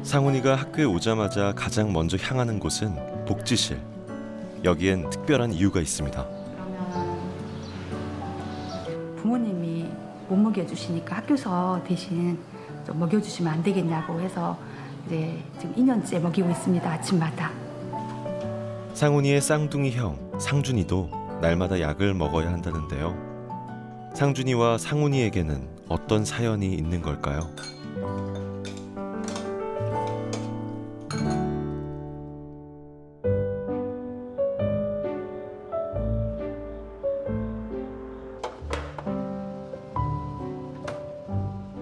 상훈이가 학교에 오자마자 가장 먼저 향하는 곳은 복지실. 여기엔 특별한 이유가 있습니다. 부모님이 못 먹여주시니까 학교에서 대신 좀 먹여주시면 안 되겠냐고 해서 이제 지금 2년째 먹이고 있습니다. 아침마다. 상훈이의 쌍둥이 형 상준이도 날마다 약을 먹어야 한다는데요. 상준이와 상훈이에게는 어떤 사연이 있는 걸까요?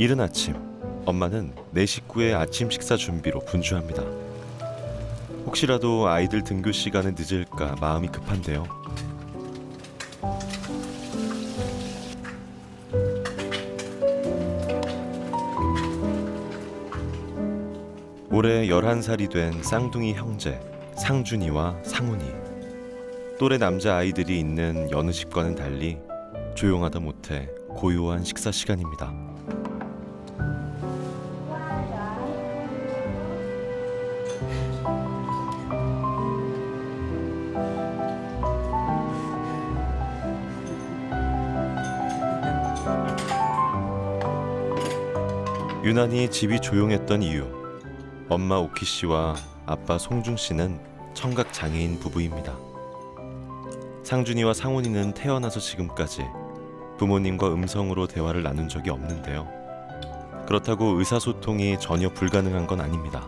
이른 아침, 엄마는 네 식구의 아침 식사 준비로 분주합니다. 혹시라도 아이들 등교 시간에 늦을까 마음이 급한데요. 올해 11살이 된 쌍둥이 형제 상준이와 상훈이. 또래 남자 아이들이 있는 여느 집과는 달리 조용하다 못해 고요한 식사 시간입니다. 유난히 집이 조용했던 이유. 엄마 오키 씨와 아빠 송중 씨는 청각 장애인 부부입니다. 상준이와 상훈이는 태어나서 지금까지 부모님과 음성으로 대화를 나눈 적이 없는데요. 그렇다고 의사소통이 전혀 불가능한 건 아닙니다.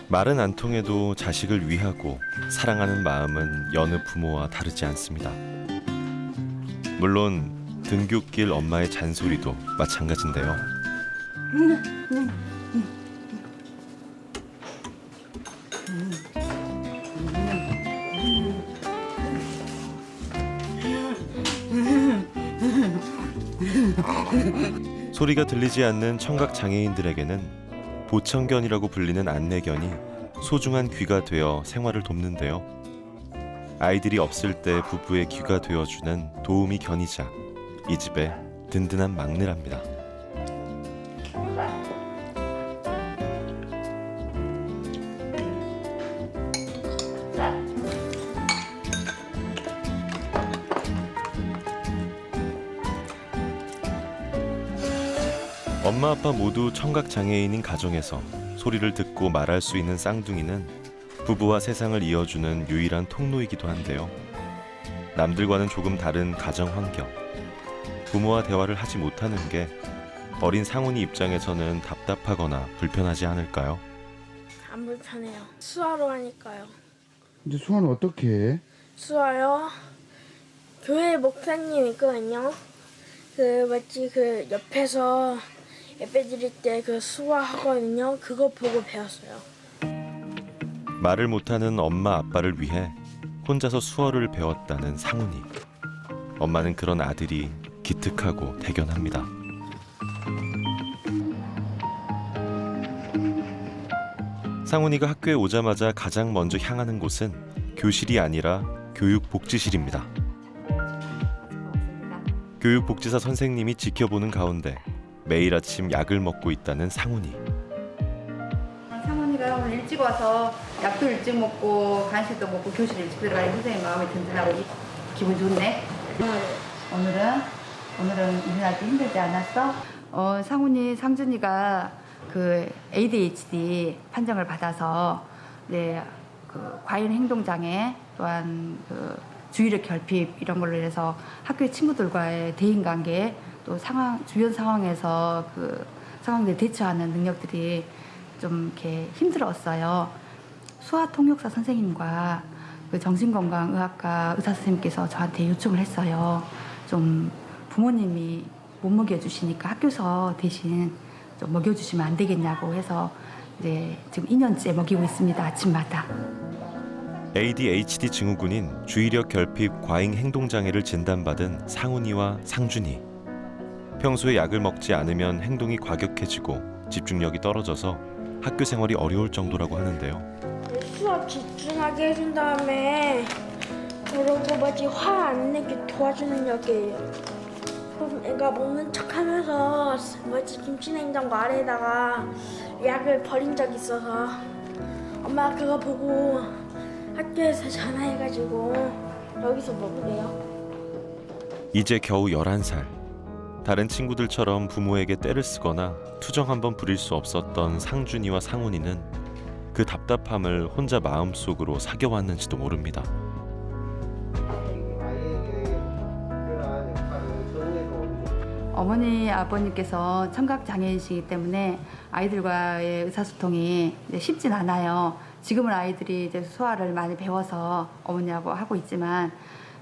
말은 안 통해도 자식을 위하고 사랑하는 마음은 여느 부모와 다르지 않습니다. 물론 등굣길 엄마의 잔소리도 마찬가지인데요. 소리가 들리지 않는 청각 장애인들에게는 보청견이라고 불리는 안내견이 소중한 귀가 되어 생활을 돕는데요. 아이들이 없을 때 부부의 귀가 되어주는 도우미 견이자 이 집의 든든한 막내랍니다. 엄마 아빠 모두 청각 장애인인 가정에서 소리를 듣고 말할 수 있는 쌍둥이는 부부와 세상을 이어주는 유일한 통로이기도 한데요. 남들과는 조금 다른 가정 환경, 부모와 대화를 하지 못하는 게 어린 상훈이 입장에서는 답답하거나 불편하지 않을까요? 안 불편해요. 수화로 하니까요. 이제 수아는 어떻게 해? 수화요? 교회 목사님 있거든요. 그 옆에서 예배 드릴 때 그 수화 하거든요. 그거 보고 배웠어요. 말을 못하는 엄마 아빠를 위해 혼자서 수어를 배웠다는 상훈이. 엄마는 그런 아들이 기특하고 대견합니다. 상훈이가 학교에 오자마자 가장 먼저 향하는 곳은 교실이 아니라 교육복지실입니다. 교육복지사 선생님이 지켜보는 가운데 매일 아침 약을 먹고 있다는 상훈이. 상훈이가 오늘 일찍 와서 약도 일찍 먹고 간식도 먹고 교실 일찍 들어가니 선생님 마음이 든든하고 기분 좋네. 오늘은 일어날 때 힘들지 않았어? 상훈이 상준이가 그 ADHD 판정을 받아서 그 과잉 행동 장애 또한 그 주의력 결핍 이런 걸로 해서 학교 친구들과의 대인 관계 또 주변 상황에서 그 상황에 대처하는 능력들이 좀 이렇게 힘들었어요. 수화통역사 선생님과 그 정신건강의학과 의사 선생님께서 저한테 요청을 했어요. 좀 부모님이 못 먹여주시니까 학교에서 대신 좀 먹여주시면 안 되겠냐고 해서 이제 지금 2년째 먹이고 있습니다. 아침마다. ADHD 증후군인 주의력 결핍 과잉 행동 장애를 진단받은 상훈이와 상준이. 평소에 약을 먹지 않으면 행동이 과격해지고 집중력이 떨어져서 학교 생활이 어려울 정도라고 하는데요. 수업 집중하게 해준 다음에 그러고 화 안 내게 도와주는 역이에요. 그럼 애가 먹는 척하면서 김치냉장고 아래에다가 약을 버린 적 있어서 엄마가 그거 보고 학교에서 전화해가지고 여기서 먹으래요. 이제 겨우 11살. 다른 친구들처럼 부모에게 떼를 쓰거나 투정 한번 부릴 수 없었던 상준이와 상훈이는 그 답답함을 혼자 마음속으로 사겨왔는지도 모릅니다. 어머니, 아버님께서 청각 장애이시기 때문에 아이들과의 의사소통이 쉽진 않아요. 지금은 아이들이 이제 수화를 많이 배워서 어머니하고 하고 있지만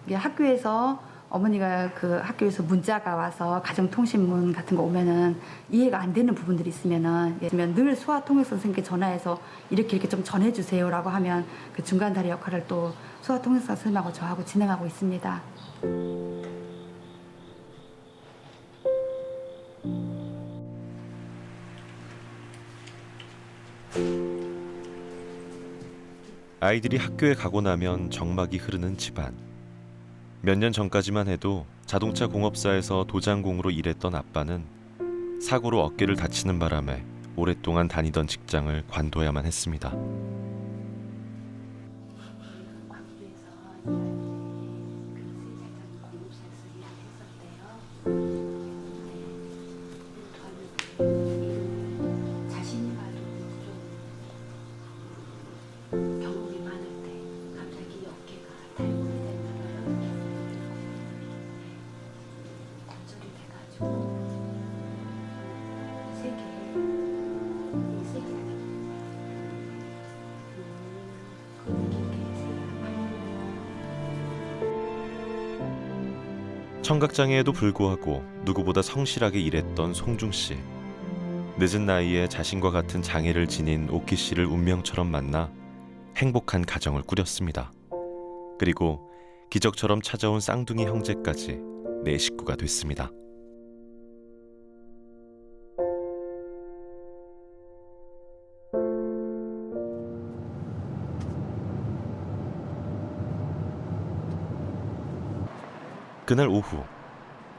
이게 학교에서 어머니가 그 학교에서 문자가 와서 가정통신문 같은 거 오면은 이해가 안 되는 부분들이 있으면은 늘 수화통역 선생님께 전화해서 이렇게 좀 전해주세요라고 하면 그 중간다리 역할을 또 수화통역 선생님하고 저하고 진행하고 있습니다. 아이들이 학교에 가고 나면 정막이 흐르는 집안. 몇 년 전까지만 해도 자동차 공업사에서 도장공으로 일했던 아빠는 사고로 어깨를 다치는 바람에 오랫동안 다니던 직장을 관둬야만 했습니다. 청각장애에도 불구하고 누구보다 성실하게 일했던 송중 씨. 늦은 나이에 자신과 같은 장애를 지닌 오키 씨를 운명처럼 만나 행복한 가정을 꾸렸습니다. 그리고 기적처럼 찾아온 쌍둥이 형제까지 내 식구가 됐습니다. 그날 오후,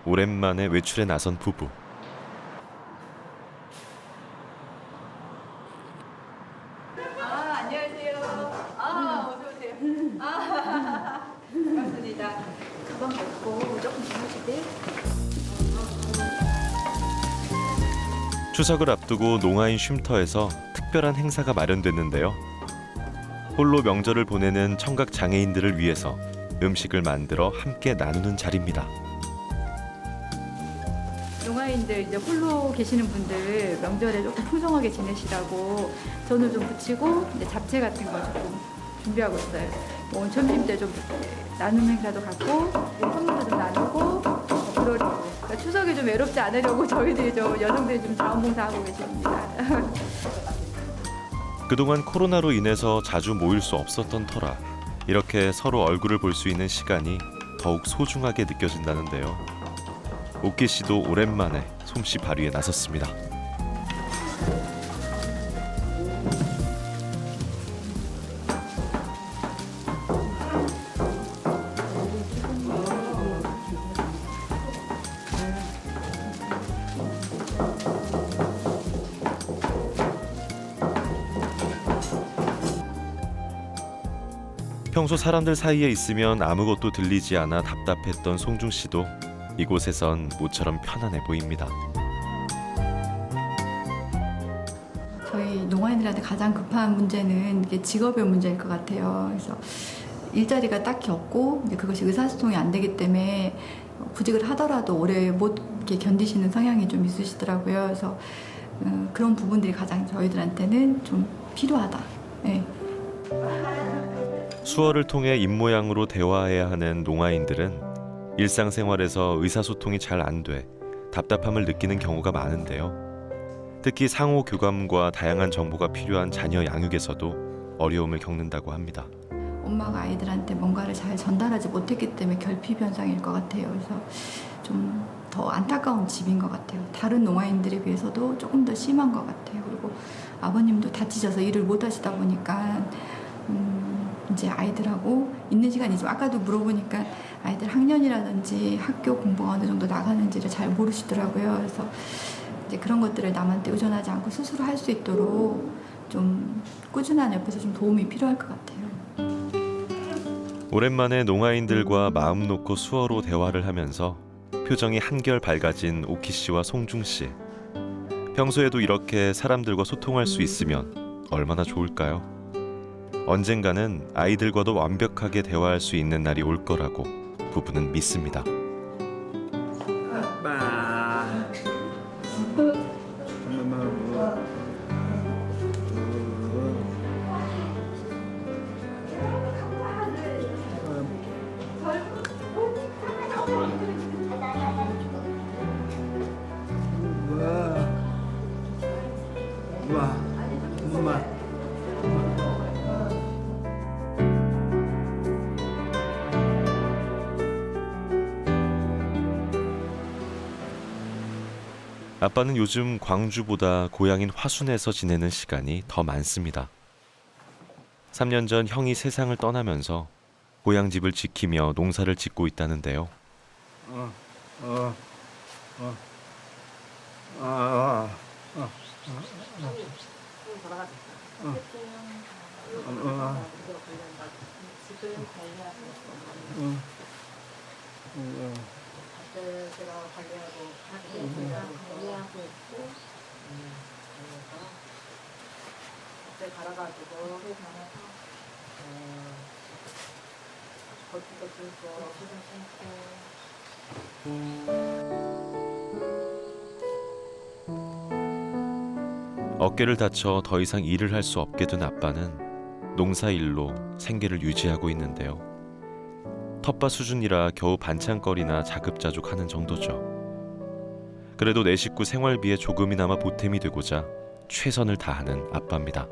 오랜만에 외출에 나선 부부. 안녕하세요. 어서 오세요. 반갑습니다. 가방 벗고 조금 주무시대요. 추석을 앞두고 농아인 쉼터에서 특별한 행사가 마련됐는데요. 홀로 명절을 보내는 청각 장애인들을 위해서 음식을 만들어 함께 나누는 자리입니다. 농아인들 이제 홀로 계시는 분들 명절에 조금 풍성하게 지내시라고 전을 좀 붙이고 이제 잡채 같은 거 조금 준비하고 있어요. 뭐 점심 때 좀 나눔 행사도 갖고 선물도 좀 나누고 그러려고. 그러니까 추석에 좀 외롭지 않으려고 저희들이 좀 여성들이 좀 자원봉사하고 계십니다. 그동안 코로나로 인해서 자주 모일 수 없었던 터라 이렇게 서로 얼굴을 볼 수 있는 시간이 더욱 소중하게 느껴진다는데요. 오키 씨도 오랜만에 솜씨 발휘에 나섰습니다. 평소 사람들 사이에 있으면 아무것도 들리지 않아 답답했던 송중 씨도 이곳에선 모처럼 편안해 보입니다. 저희 농아인들한테 가장 급한 문제는 이게 직업의 문제일 것 같아요. 그래서 일자리가 딱히 없고 이제 그것이 의사소통이 안 되기 때문에 구직을 하더라도 오래 못 이렇게 견디시는 성향이 좀 있으시더라고요. 그래서 그런 부분들이 가장 저희들한테는 좀 필요하다. 네. 수어를 통해 입모양으로 대화해야 하는 농아인들은 일상생활에서 의사소통이 잘 안 돼 답답함을 느끼는 경우가 많은데요. 특히 상호 교감과 다양한 정보가 필요한 자녀 양육에서도 어려움을 겪는다고 합니다. 엄마가 아이들한테 뭔가를 잘 전달하지 못했기 때문에 결핍 현상일 것 같아요. 그래서 좀 더 안타까운 집인 것 같아요. 다른 농아인들에 비해서도 조금 더 심한 것 같아요. 그리고 아버님도 다치셔서 일을 못 하시다 보니까 이제 아이들하고 있는 시간이지만 아까도 물어보니까 아이들 학년이라든지 학교 공부가 어느 정도 나가는지를 잘 모르시더라고요. 그래서 이제 그런 것들을 남한테 의존하지 않고 스스로 할 수 있도록 좀 꾸준한 옆에서 좀 도움이 필요할 것 같아요. 오랜만에 농아인들과 마음 놓고 수어로 대화를 하면서 표정이 한결 밝아진 오키 씨와 송중 씨. 평소에도 이렇게 사람들과 소통할 수 있으면 얼마나 좋을까요? 언젠가는 아이들과도 완벽하게 대화할 수 있는 날이 올 거라고 부부는 믿습니다. 아빠는 요즘 광주보다 고향인 화순에서 지내는 시간이 더 많습니다. 3년 전 형이 세상을 떠나면서 고향 집을 지키며 농사를 짓고 있다는데요. 어깨를 다쳐 더 이상 일을 할 수 없게 된 아빠는 농사일로 생계를 유지하고 있는데요. 텃밭 수준이라 겨우 반찬거리나 자급자족하는 정도죠. 그래도 내 식구 생활비에 조금이나마 보탬이 되고자 최선을 다하는 아빠입니다.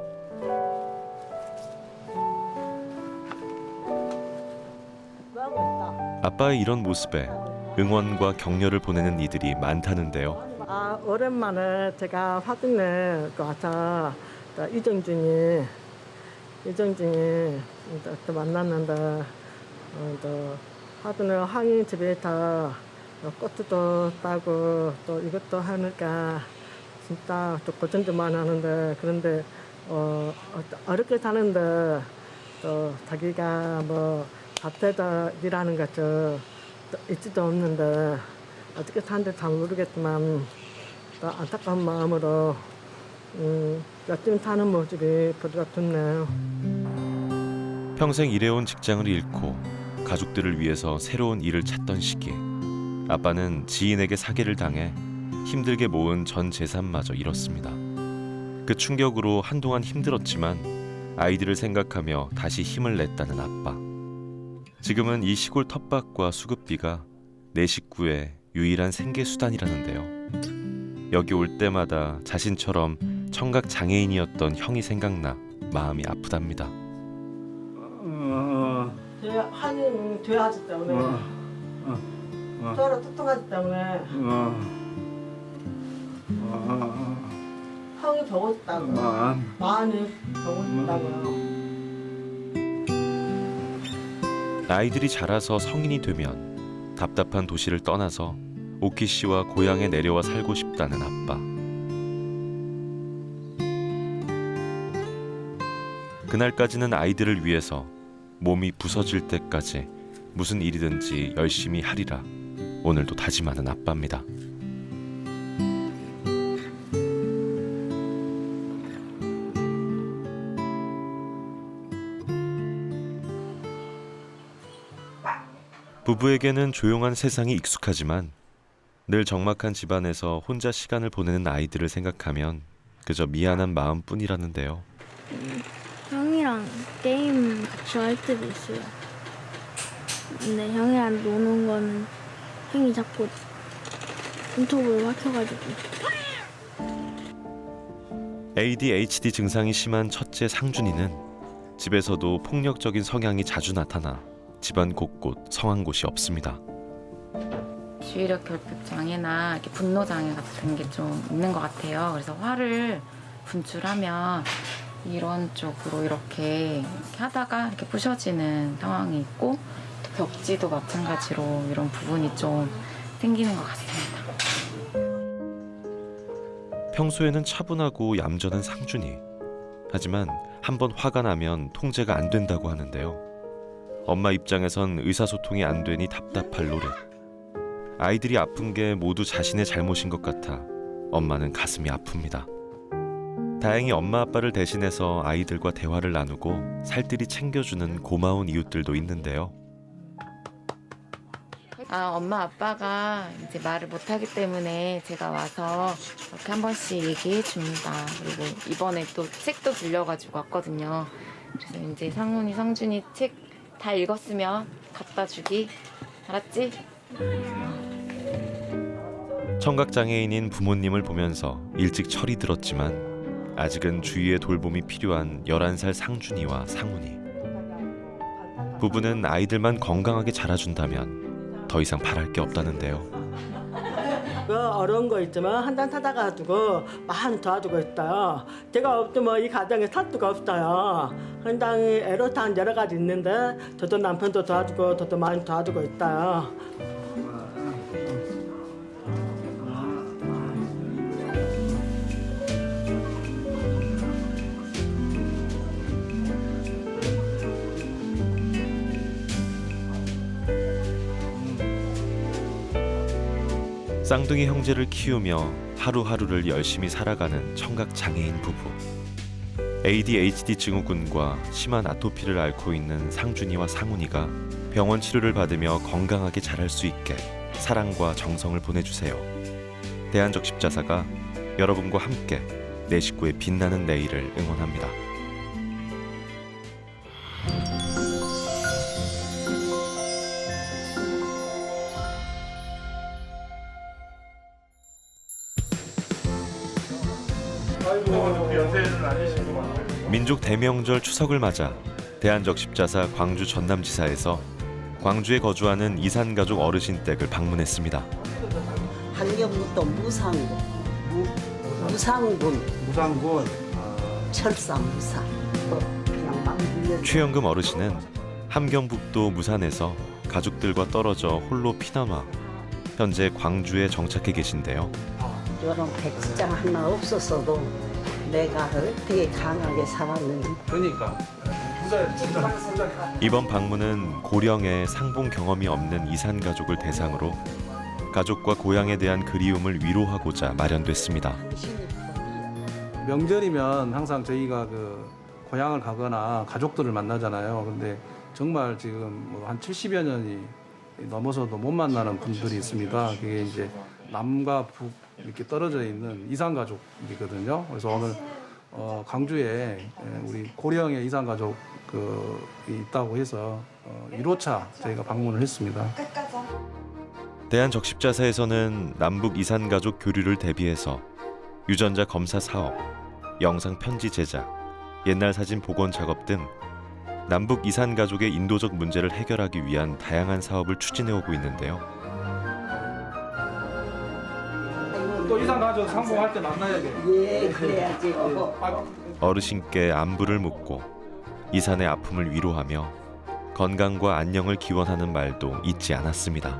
아빠의 이런 모습에 응원과 격려를 보내는 이들이 많다는데요. 오랜만에 제가 화순에 와서 이정준이 또 만났는데 또 화순에 황희 집에서 꽃도 따고 또 이것도 하니까 진짜 또 고생도 많이 하는데 그런데 어렵게 사는데 또 자기가 뭐 밭에서 일하는 것도 있지도 없는데 어떻게 사는지 잘 모르겠지만 또 안타까운 마음으로 열심히 사는 모습이 보기가 좋네요. 평생 일해온 직장을 잃고 가족들을 위해서 새로운 일을 찾던 시기, 아빠는 지인에게 사기를 당해 힘들게 모은 전 재산마저 잃었습니다. 그 충격으로 한동안 힘들었지만 아이들을 생각하며 다시 힘을 냈다는 아빠. 지금은 이 시골 텃밭과 수급비가 내 식구의 유일한 생계 수단이라는데요. 여기 올 때마다 자신처럼 청각 장애인이었던 형이 생각나 마음이 아프답니다. 한이 돼하지 때문에 저를 뚱뚱하기 때문에 형이 보고 싶다고 마음이 보고 싶다고요. 아이들이 자라서 성인이 되면 답답한 도시를 떠나서 오키 씨와 고향에 내려와 살고 싶다는 아빠. 그날까지는 아이들을 위해서 몸이 부서질 때까지 무슨 일이든지 열심히 하리라 오늘도 다짐하는 아빠입니다. 부부에게는 조용한 세상이 익숙하지만 늘 적막한 집안에서 혼자 시간을 보내는 아이들을 생각하면 그저 미안한 마음뿐이라는데요. 형이랑 게임 같이 할 때도 있어요. 근데 형이랑 노는 거는 형이 자꾸 손톱을 확혀가지고 ADHD 증상이 심한 첫째 상준이는 집에서도 폭력적인 성향이 자주 나타나 집안 곳곳 성한 곳이 없습니다. 주의력 결핍 장애나 이렇게 분노 장애 같은 게 좀 있는 것 같아요. 그래서 화를 분출하면 이런 쪽으로 이렇게 하다가 이렇게 부셔지는 상황이 있고, 벽지도 마찬가지로 이런 부분이 좀 생기는 것 같습니다. 평소에는 차분하고 얌전한 상준이. 하지만 한번 화가 나면 통제가 안 된다고 하는데요. 엄마 입장에선 의사소통이 안 되니 답답할 노릇. 아이들이 아픈 게 모두 자신의 잘못인 것 같아 엄마는 가슴이 아픕니다. 다행히 엄마 아빠를 대신해서 아이들과 대화를 나누고 살뜰히 챙겨주는 고마운 이웃들도 있는데요. 엄마 아빠가 이제 말을 못하기 때문에 제가 와서 이렇게 한 번씩 얘기해 줍니다. 그리고 이번에 또 책도 빌려가지고 왔거든요. 그래서 이제 상훈이, 성준이 책 다 읽었으면 갖다 주기. 알았지? 청각장애인인 부모님을 보면서 일찍 철이 들었지만 아직은 주위의 돌봄이 필요한 11살 상준이와 상훈이. 부부는 아이들만 건강하게 자라준다면 더 이상 바랄 게 없다는데요. 그 어려운 거 있지만 한잔 찾아가지고 많이 도와주고 있어요. 제가 없으면 이 가정에 살 수가 없어요. 굉장히 애로사항 여러 가지 있는데 저도 남편도 도와주고 저도 많이 도와주고 있어요. 쌍둥이 형제를 키우며 하루하루를 열심히 살아가는 청각장애인 부부. ADHD 증후군과 심한 아토피를 앓고 있는 상준이와 상훈이가 병원 치료를 받으며 건강하게 자랄 수 있게 사랑과 정성을 보내주세요. 대한적십자사가 여러분과 함께 내 식구의 빛나는 내일을 응원합니다. 민족 대명절 추석을 맞아 대한적십자사 광주 전남지사에서 광주에 거주하는 이산가족 어르신 댁을 방문했습니다. 한경부터 무상군, 철사 무상. 그냥 막 밀려. 최영금 어르신은 함경북도 무산에서 가족들과 떨어져 홀로 피남아 현재 광주에 정착해 계신데요. 이런 백지장 하나 없었어도 내가 어떻게 강하게 살았는지. 그러니까 이번 방문은 고령의 상봉 경험이 없는 이산 가족을 대상으로 가족과 고향에 대한 그리움을 위로하고자 마련됐습니다. 명절이면 항상 저희가 그 고향을 가거나 가족들을 만나잖아요. 근데 정말 지금 뭐 한 70여 년이 넘어서도 못 만나는 분들이 있습니다. 그게 이제 남과 북 이렇게 떨어져 있는 이산 가족이거든요. 그래서 오늘 광주에 우리 고령의 이산 가족이 있다고 해서 1호차 저희가 방문을 했습니다. 대한적십자사에서는 남북 이산 가족 교류를 대비해서 유전자 검사 사업, 영상 편지 제작, 옛날 사진 복원 작업 등 남북 이산 가족의 인도적 문제를 해결하기 위한 다양한 사업을 추진해 오고 있는데요. 또 이산 가족 상봉할 때 만나야 돼. 예, 그래야지. 어르신께 안부를 묻고 이산의 아픔을 위로하며 건강과 안녕을 기원하는 말도 잊지 않았습니다.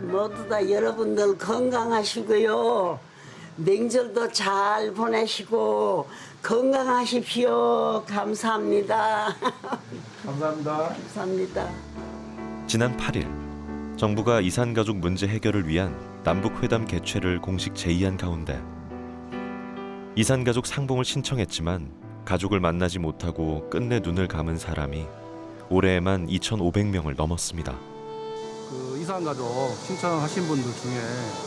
모두 다 여러분들 건강하시고요. 명절도 잘 보내시고 건강하십시오. 감사합니다. 감사합니다. 감사합니다. 지난 8일 정부가 이산 가족 문제 해결을 위한 남북 회담 개최를 공식 제의한 가운데 이산 가족 상봉을 신청했지만 가족을 만나지 못하고 끝내 눈을 감은 사람이 올해에만 2,500명을 넘었습니다. 그 이산 가족 신청하신 분들 중에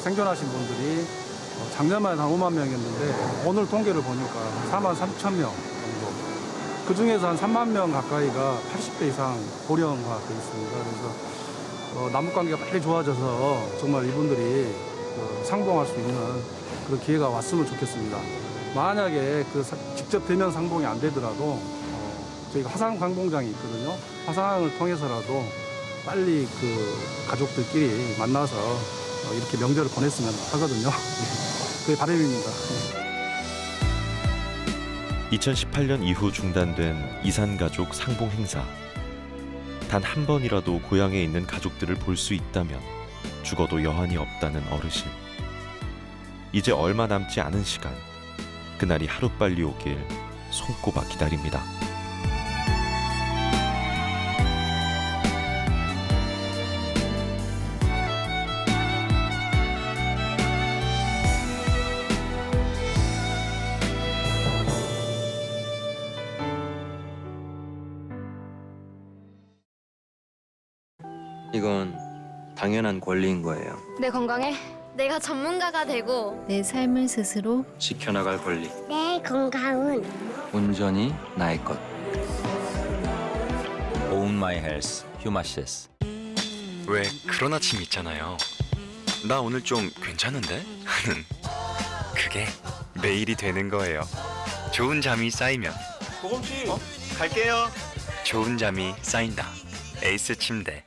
생존하신 분들이 작년만 한 5만 명이었는데 오늘 통계를 보니까 4만 3천 명 정도. 그 중에서 한 3만 명 가까이가 80대 이상 고령화되어 있습니다. 그래서 남북관계가 빨리 좋아져서 정말 이분들이 상봉할 수 있는 그런 기회가 왔으면 좋겠습니다. 만약에 직접 대면 상봉이 안 되더라도 저희가 화상 상봉장이 있거든요. 화상을 통해서라도 빨리 그 가족들끼리 만나서 이렇게 명절을 보냈으면 하거든요. 그게 바람입니다. 2018년 이후 중단된 이산가족 상봉 행사. 단 한 번이라도 고향에 있는 가족들을 볼 수 있다면 죽어도 여한이 없다는 어르신. 이제 얼마 남지 않은 시간. 그날이 하루빨리 오길 손꼽아 기다립니다. 이건 당연한 권리인 거예요. 내 건강에 내가 전문가가 되고 내 삶을 스스로 지켜나갈 권리. 내 건강은 온전히 나의 것. Own My Health, 휴마시스. 왜 그런 아침 있잖아요. 나 오늘 좀 괜찮은데? 하는 그게 매일이 되는 거예요. 좋은 잠이 쌓이면 보검씨 갈게요. 좋은 잠이 쌓인다. 에이스 침대.